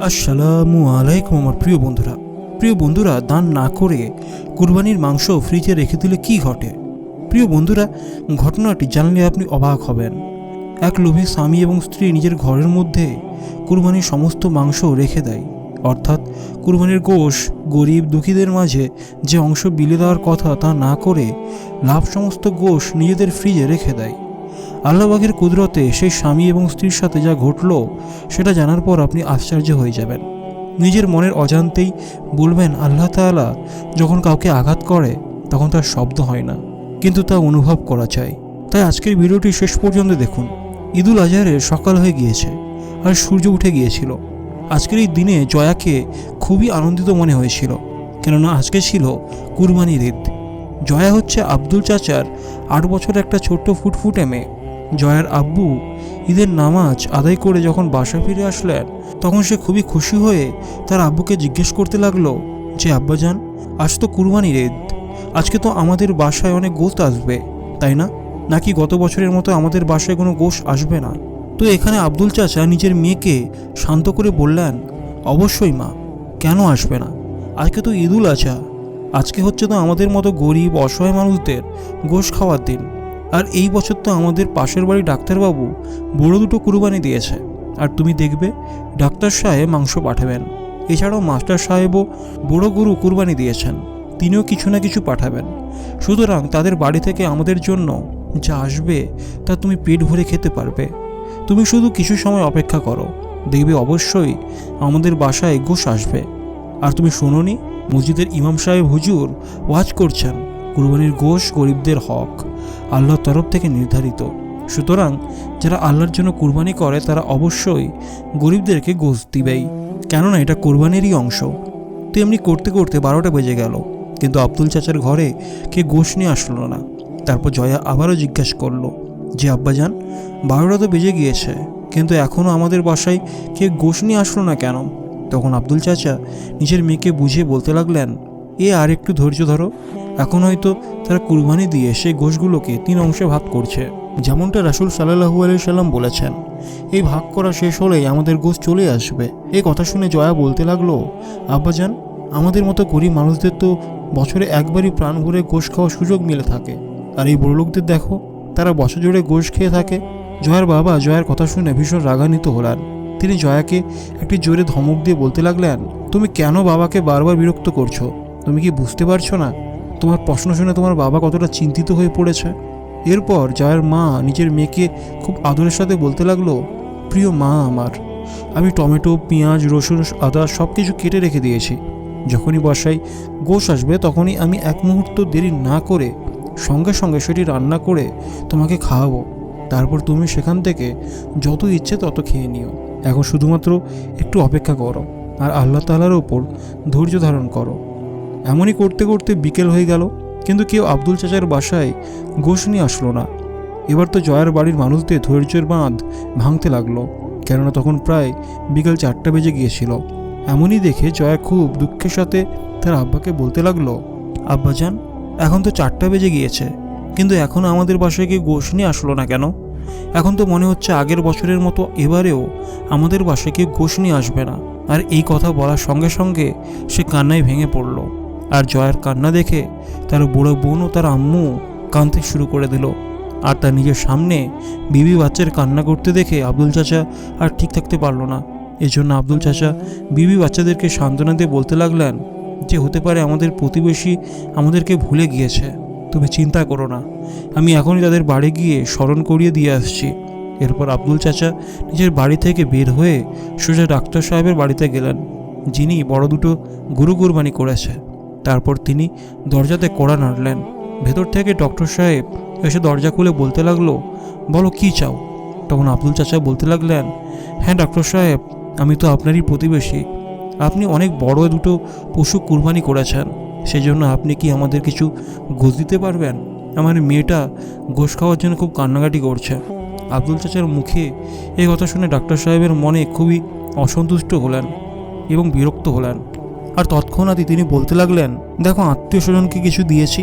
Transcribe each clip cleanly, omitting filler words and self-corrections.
আসসালামু আলাইকুম আমার প্রিয় বন্ধুরা, দান না করে কুরবানির মাংস ফ্রিজে রেখে দিলে কি ঘটে? প্রিয় বন্ধুরা, ঘটনাটি জানলে আপনি অবাক হবেন। এক লোভী স্বামী এবং স্ত্রী নিজের ঘরের মধ্যে কুরবানির সমস্ত মাংস রেখে দেয়, অর্থাৎ কুরবানির গোশ গরিব দুঃখীদের মাঝে যে অংশ বিলে দেওয়ার কথা তা না করে লাভ সমস্ত গোশ নিজেদের ফ্রিজে রেখে দেয়। আল্লাহবাগের কুদরতে সেই স্বামী এবং স্ত্রীর সাথে যা ঘটল সেটা জানার পর আপনি আশ্চর্য হয়ে যাবেন। নিজের মনের অজান্তেই বলবেন, আল্লাহ তাআলা যখন কাউকে আঘাত করে তখন তার শব্দ হয় না, কিন্তু তা অনুভব করা যায়। তাই আজকের ভিডিওটি শেষ পর্যন্ত দেখুন। ঈদুল আজহারের সকাল হয়ে গিয়েছে আর সূর্য উঠে গিয়েছিল। আজকের এই দিনে জয়াকে খুবই আনন্দিত মনে হয়েছিল, কেননা আজকে ছিল কুরবানির ঈদ। জয়া হচ্ছে আব্দুল চাচার 8 বছরের একটা ছোট্ট ফুটফুটে মেয়ে। জয়ার আব্বু ঈদের নামাজ আদায় করে যখন বাসা ফিরে আসলেন তখন সে খুবই খুশি হয়ে তার আব্বুকে জিজ্ঞেস করতে লাগলো যে, আব্বাজান, আজ তো কুরবানির ঈদ, আজকে তো আমাদের বাসায় অনেক গোশত আসবে, তাই না? নাকি গত বছরের মতো আমাদের বাসায় কোনো গোশত আসবে না? তো এখানে আব্দুল চাচা নিজের মেয়েকে শান্ত করে বললেন, অবশ্যই মা, কেন আসবে না? আজকে তো ঈদুল আজহা, আজকে হচ্ছে তো আমাদের মতো গরিব অসহায় মানুষদের গোশত খাওয়ার দিন। আর এই বছর তো আমাদের পাশের বাড়ি ডাক্তারবাবু বড় দুটো কুরবানি দিয়েছে, আর তুমি দেখবে ডাক্তার সাহেব মাংস পাঠাবেন। এছাড়াও মাস্টার সাহেবও বড় গরু কুরবানি দিয়েছেন, তিনিও কিছু না কিছু পাঠাবেন। সুতরাং তাদের বাড়ি থেকে আমাদের জন্য যা আসবে তা তুমি পেট ভরে খেতে পারবে। তুমি শুধু কিছু সময় অপেক্ষা করো, দেখবে অবশ্যই আমাদের বাসায় গোশ আসবে। আর তুমি শোনোনি, মসজিদের ইমাম সাহেব হুজুর ওয়াজ করছেন, কুরবানির গোশ গরিবদের হক, আল্লাহর তরফ থেকে নির্ধারিত। সুতরাং যারা আল্লাহর জন্য কুরবানি করে তারা অবশ্যই গরিবদেরকে গোশ দিবেই, কেননা এটা কোরবানিরই অংশ। তো এমনি করতে করতে 12টা বেজে গেল, কিন্তু আব্দুল চাচার ঘরে কে গোশ নিয়ে আসলো না। তারপর জয়া আবারও জিজ্ঞাসা করলো যে, আব্বাজান, 12টা তো বেজে গিয়েছে, কিন্তু এখনও আমাদের বাসায় কে গোশ নিয়ে আসলো না কেন? তখন আব্দুল চাচা নিজের মেয়েকে বুঝিয়ে বলতে লাগলেন, আর একটু ধৈর্য ধরো, এখন হয়তো তারা কুরবানি দিয়ে সেই গোশগুলোকে 3 অংশে ভাগ করছে, যেমনটা রাসূল সাল্লাল্লাহু আলাইহি সাল্লাম বলেছেন। এই ভাগ করা শেষ হলেই আমাদের গোশ চলে আসবে। এই কথা শুনে জয়া বলতে লাগলো, আব্বাজান, আমাদের মতো গরিব মানুষদের তো বছরে একবারই প্রাণ ভরে গোশ খাওয়ার সুযোগ মিলে থাকে, আর এই বড়লোকদের দেখো, তারা বছর জুড়ে গোশ খেয়ে থাকে। জয়ার বাবা জয়ার কথা শুনে ভীষণ রাগান্বিত হলেন। তিনি জয়াকে একটি জোরে ধমক দিয়ে বলতে লাগলেন, তুমি কেন বাবাকে বারবার বিরক্ত করছো? তুমি কি বুঝতে পারছো না তোমার প্রশ্ন শুনে তোমার বাবা কতটা চিন্তিত হয়ে পড়েছে? এরপর জয়ার মা নিজের মেয়েকে খুব আদরের সাথে বলতে লাগলো, প্রিয় মা আমার, আমি টমেটো, পেঁয়াজ, রসুন, আদা সব কিছু কেটে রেখে দিয়েছি। যখনই বাসায় গোশ আসবে তখনই আমি এক মুহূর্ত দেরি না করে সঙ্গে সঙ্গে সেটি রান্না করে তোমাকে খাওয়াবো। তারপর তুমি সেখান থেকে যত ইচ্ছে তত খেয়ে নিও। এখন শুধুমাত্র একটু অপেক্ষা করো আর আল্লাহ তাআলার ওপর ধৈর্য ধারণ করো। এমনই করতে করতে বিকেল হয়ে গেল, কিন্তু কেউ আব্দুল চাচার বাসায় গোশ নিয়ে আসলো না। এবার তো জয়ার বাড়ির মানুষদের ধৈর্যের বাঁধ ভাঙতে লাগলো, কেননা তখন প্রায় বিকেল 4টা বেজে গিয়েছিল। এমনই দেখে জয়া খুব দুঃখের সাথে তার আব্বাকে বলতে লাগলো, আব্বাজান, এখন তো 4টা বেজে গিয়েছে, কিন্তু এখনও আমাদের বাসায় কেউ গোশ নিয়ে আসলো না কেন? এখন তো মনে হচ্ছে আগের বছরের মতো এবারেও আমাদের বাসায় কেউ গোশ নিয়ে আসবে না। আর এই কথা বলার সঙ্গে সঙ্গে সে কান্নায় ভেঙে পড়ল। আর জয়ার কান্না দেখে তার বড় বোন ও তার আম্মু কাঁদতে শুরু করে দিল। আর তার নিজের সামনে বিবি বাচ্চার কান্না করতে দেখে আব্দুল চাচা আর ঠিক থাকতে পারল না। এজন্য আব্দুল চাচা বিবি বাচ্চাদেরকে সান্ত্বনা দিয়ে বলতে লাগলেন যে, হতে পারে আমাদের প্রতিবেশী আমাদেরকে ভুলে গিয়েছে, তুমি চিন্তা করো না, আমি এখনই তাদের বাড়ি গিয়ে স্মরণ করিয়ে দিয়ে আসছি। এরপর আব্দুল চাচা নিজের বাড়ি থেকে বের হয়ে সোজা ডাক্তার সাহেবের বাড়িতে গেলেন, যিনি বড় দুটো গরু কুরবানি করেছে। তারপর তিনি দরজাতে কড়া নাড়লেন। ভেতর থেকে ডক্টর সাহেব এসে দরজা খুলে বলতে লাগলো, বলো কি চাও? তখন আব্দুল চাচা বলতে লাগলেন, হ্যাঁ ডাক্তার সাহেব, আমি তো আপনারই প্রতিবেশী, আপনি অনেক বড় দুটো পশু কুরবানি করেছেন, সেই জন্য আপনি কি আমাদের কিছু গোশ দিতে পারবেন? আমার মেয়েটা গোশ খাওয়ার জন্য খুব কান্নাকাটি করছে। আব্দুল চাচার মুখে এই কথা শুনে ডাক্তার সাহেবের মনে খুবই অসন্তুষ্ট হলেন এবং বিরক্ত হলেন। আর তৎক্ষণাৎই তিনি বলতে লাগলেন, দেখো, আত্মীয় স্বজনকে কিছু দিয়েছি,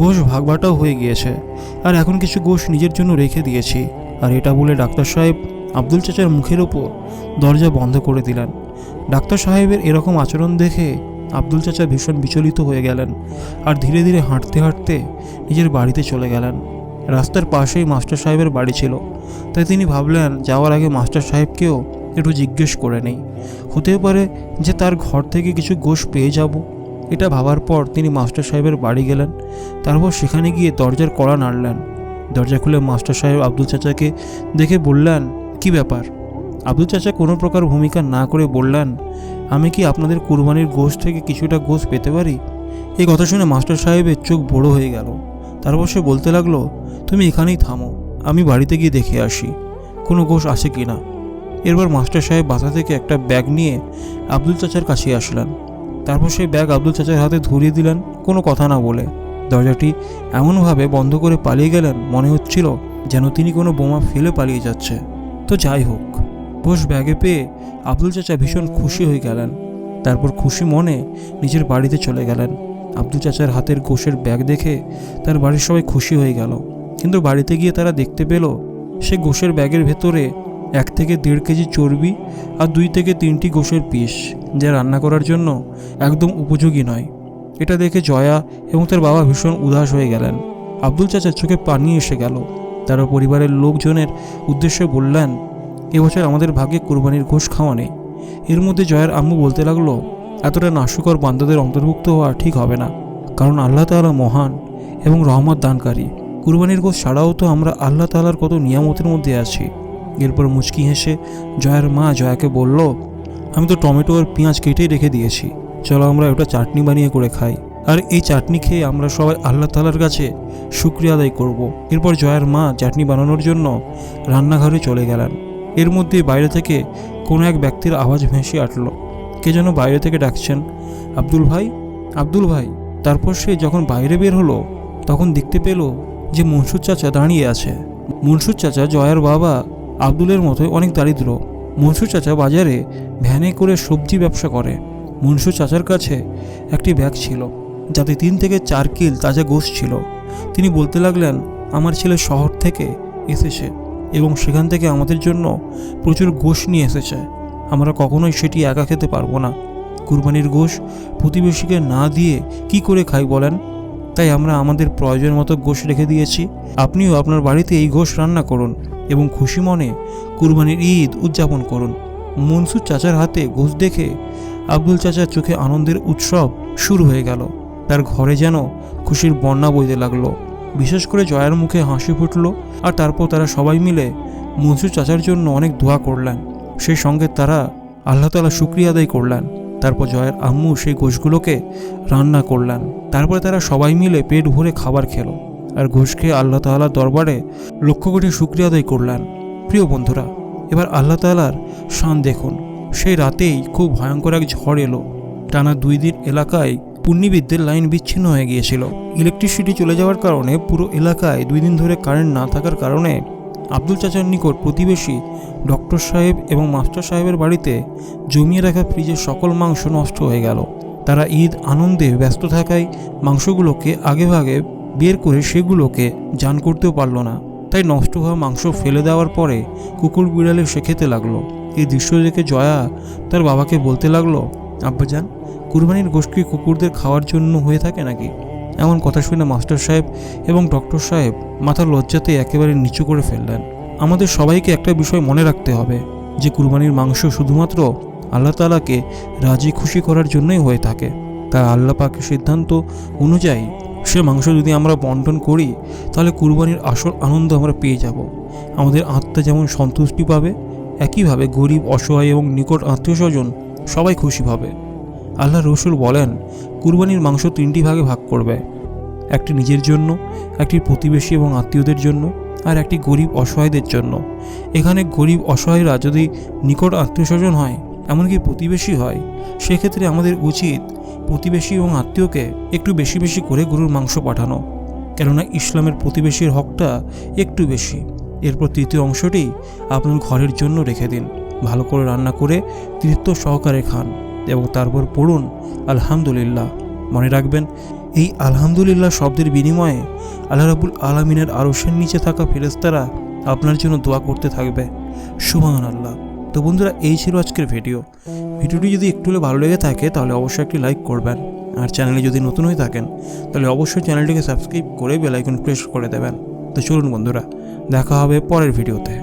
গোশ ভাগবাটাও হয়ে গিয়েছে, আর এখন কিছু গোশ নিজের জন্য রেখে দিয়েছি। আর এটা বলে ডাক্তার সাহেব আব্দুল চাচার মুখের ওপর দরজা বন্ধ করে দিলেন। ডাক্তার সাহেবের এরকম আচরণ দেখে আব্দুল চাচা ভীষণ বিচলিত হয়ে গেলেন আর ধীরে ধীরে হাঁটতে হাঁটতে নিজের বাড়িতে চলে গেলেন। রাস্তার পাশেই মাস্টার সাহেবের বাড়ি ছিল, তাই তিনি ভাবলেন যাওয়ার আগে মাস্টার সাহেবকেও একটু জিজ্ঞেস করে নেই, হতে পারে যে তার ঘর থেকে কিছু গোশ পেয়ে যাব। এটা ভাবার পর তিনি মাস্টার সাহেবের বাড়ি গেলেন। তারপর সেখানে গিয়ে দরজার কড়া নাড়লেন। দরজা খুলে মাস্টার সাহেব আব্দুল চাচাকে দেখে বললেন, কি ব্যাপার? আব্দুল চাচা কোনো প্রকার ভূমিকা না করে বললেন, আমি কি আপনাদের কুরবানির গোশ থেকে কিছুটা গোশ পেতে পারি? এই কথা শুনে মাস্টার সাহেবের চোখ বড় হয়ে গেল। তারপর সে বলতে লাগলো, তুমি এখানেই থামো, আমি বাড়িতে গিয়ে দেখে আসি কোনো গোশ আছে কি না। এরপর মাস্টার সাহেব বাসা থেকে একটা ব্যাগ নিয়ে আব্দুল চাচার কাছে আসলেন। তারপর সেই ব্যাগ আব্দুল চাচার হাতে ধরিয়ে দিলেন কোনো কথা না বলে। দরজাটি এমনভাবে বন্ধ করে পালিয়ে গেলেন, মনে হচ্ছিল যেন তিনি কোনো বোমা ফেলে পালিয়ে যাচ্ছে। তো যাই হোক, গোশ ব্যাগে পেয়ে আব্দুল চাচা ভীষণ খুশি হয়ে গেলেন। তারপর খুশি মনে নিজের বাড়িতে চলে গেলেন। আব্দুল চাচার হাতের গোশের ব্যাগ দেখে তার বাড়ির সবাই খুশি হয়ে গেল, কিন্তু বাড়িতে গিয়ে তারা দেখতে পেল সে গোশের ব্যাগের ভেতরে 1 থেকে 1.5 কেজি চর্বি আর 2 থেকে 3টি গোশের পিস, যা রান্না করার জন্য একদম উপযোগী নয়। এটা দেখে জয়া এবং তার বাবা ভীষণ উদাস হয়ে গেলেন। আব্দুল চাচার চোখে পানি এসে গেল। তারা পরিবারের লোকজনের উদ্দেশ্যে বললেন, এবছর আমাদের ভাগ্যে কুরবানির গোশ খাওয়া নেই। এর মধ্যে জয়ার আম্মু বলতে লাগলো, এতটা নাশুকর বান্দাদের অন্তর্ভুক্ত হওয়া ঠিক হবে না, কারণ আল্লাহ তাআলা মহান এবং রহমত দানকারী। কুরবানির গোশ ছাড়াও তো আমরা আল্লাহ তাআলার কত নিয়ামতের মধ্যে আছি। এরপর মুচকি হেসে জয়ার মা জয়াকে বলল, আমি তো টমেটো আর পেঁয়াজ কেটেই রেখে দিয়েছি, চলো আমরা ওটা চাটনি বানিয়ে করে খাই, আর এই চাটনি খেয়ে আমরা সবাই আল্লাহ তাআলার কাছে শুকরিয়া আদায় করব। এরপর জয়ার মা চাটনি বানানোর জন্য রান্নাঘরে চলে গেলেন। এর মধ্যে বাইরে থেকে কোনো এক ব্যক্তির আওয়াজ ভেসে আসল। কে যেন বাইরে থেকে ডাকছেন, আব্দুল ভাই, আব্দুল ভাই। তারপর সে যখন বাইরে বের হলো তখন দেখতে পেল যে মনসুর চাচা দাঁড়িয়ে আছে। মনসুর চাচা জয়ার বাবা আব্দুলের মতোই অনেক দারিদ্র। মনসুর চাচা বাজারে ভ্যানে করে সবজি ব্যবসা করে। মনসুর চাচার কাছে একটি ব্যাগ ছিল, যাতে 3 থেকে 4 কিল তাজা গোশ ছিল। তিনি বলতে লাগলেন, আমার ছেলে শহর থেকে এসেছে এবং সেখান থেকে আমাদের জন্য প্রচুর গোশ নিয়ে এসেছে। আমরা কখনোই সেটি একা খেতে পারবো না। কুরবানির গোশ প্রতিবেশীকে না দিয়ে কি করে খাই বলেন? তাই আমরা আমাদের প্রয়োজন মতো গোশ রেখে দিয়েছি। আপনিও আপনার বাড়িতে এই গোশ রান্না করুন এবং খুশি মনে কুরবানির ঈদ উদযাপন করুন। মনসুর চাচার হাতে গোশ দেখে আব্দুল চাচার চোখে আনন্দের উৎসব শুরু হয়ে গেল। তার ঘরে যেন খুশির বন্যা বইতে লাগলো। বিশেষ করে জয়ার মুখে হাসি ফুটল। আর তারপর তারা সবাই মিলে মনসুর চাচার জন্য অনেক দোয়া করলেন। সেই সঙ্গে তারা আল্লাহ তাআলা শুকরিয়া আদায় করলেন। তারপর জয়ের আম্মু সেই গোশগুলোকে রান্না করলেন। তারপরে তারা সবাই মিলে পেট ভরে খাবার খেলো আর গোশ খেয়ে আল্লাহ তাআলার দরবারে লক্ষ কোটি শুকরিয়া আদায় করলেন। প্রিয় বন্ধুরা, এবার আল্লাহ তাআলার শান দেখুন। সেই রাতেই খুব ভয়ঙ্কর এক ঝড় এলো। টানা 2 দিন এলাকায় পূর্ণিবিদ্যুতের লাইন বিচ্ছিন্ন হয়ে গিয়েছিল। ইলেকট্রিসিটি চলে যাওয়ার কারণে পুরো এলাকায় 2 দিন ধরে কারেন্ট না থাকার কারণে আব্দুল চাচার নিকট প্রতিবেশী ডক্টর সাহেব এবং মাস্টার সাহেবের বাড়িতে জমিয়ে রাখা ফ্রিজের সকল মাংস নষ্ট হয়ে গেল। তারা ঈদ আনন্দে ব্যস্ত থাকায় মাংসগুলোকে আগেভাগে বের করে সেগুলোকে জান করতেও পারল না। তাই নষ্ট হওয়া মাংস ফেলে দেওয়ার পরে কুকুর বিড়ালে সে খেতে লাগলো। এই দৃশ্য দেখে জয়া তার বাবাকে বলতে লাগলো, আব্বাজান, কুরবানির গোশ কি কুকুরদের খাওয়ার জন্য হয়ে থাকে নাকি? এমন কথা শুনে মাস্টার সাহেব এবং ডক্টর সাহেব মাথার লজ্জাতে একেবারে নিচু করে ফেললেন। আমাদের সবাইকে একটা বিষয় মনে রাখতে হবে যে কুরবানির মাংস শুধুমাত্র আল্লাহ তাআলাকে রাজি খুশি করার জন্যই হয়ে থাকে। তাই আল্লাহ পাকের সিদ্ধান্ত অনুযায়ী সে মাংস যদি আমরা বন্টন করি তাহলে কুরবানির আসল আনন্দ আমরা পেয়ে যাব। আমাদের আত্মা যেমন সন্তুষ্টি পাবে, একইভাবে গরিব, অসহায় এবং নিকট আত্মীয় স্বজন সবাই খুশি পাবে। আল্লাহ রসুল বলেন, কুরবানির মাংস 3টি ভাগে ভাগ করবে। একটি নিজের জন্য, একটি প্রতিবেশী এবং আত্মীয়দের জন্য, আর একটি গরিব অসহায়দের জন্য। এখানে গরিব অসহায়রা যদি নিকট আত্মীয় স্বজন হয়, এমনকি প্রতিবেশী হয়, সেক্ষেত্রে আমাদের উচিত প্রতিবেশী এবং আত্মীয়কে একটু বেশি বেশি করে গরুর মাংস পাঠানো, কেননা ইসলামের প্রতিবেশীর হকটা একটু বেশি। এরপর 3য় অংশটি আপনার ঘরের জন্য রেখে দিন। ভালো করে রান্না করে তৃপ্ত সহকারে খান এবং তারপর পড়ুন আলহামদুলিল্লাহ। মনে রাখবেন, এই আলহামদুলিল্লাহ শব্দের বিনিময়ে আল্লাহ রাব্বুল আলামিনের আরশের নিচে থাকা ফেরেশতারা আপনার জন্য দোয়া করতে থাকবে। সুবহানাল্লাহ। তো বন্ধুরা, এই ছিল আজকের ভিডিওটি যদি একটু হলে ভালো লেগে থাকে তাহলে অবশ্যই একটি লাইক করবেন, আর চ্যানেলে যদি নতুন হয়ে থাকেন তাহলে অবশ্যই চ্যানেলটিকে সাবস্ক্রাইব করে বেল আইকন প্রেস করে দেবেন। তো চলুন বন্ধুরা, দেখা হবে পরের ভিডিওতে।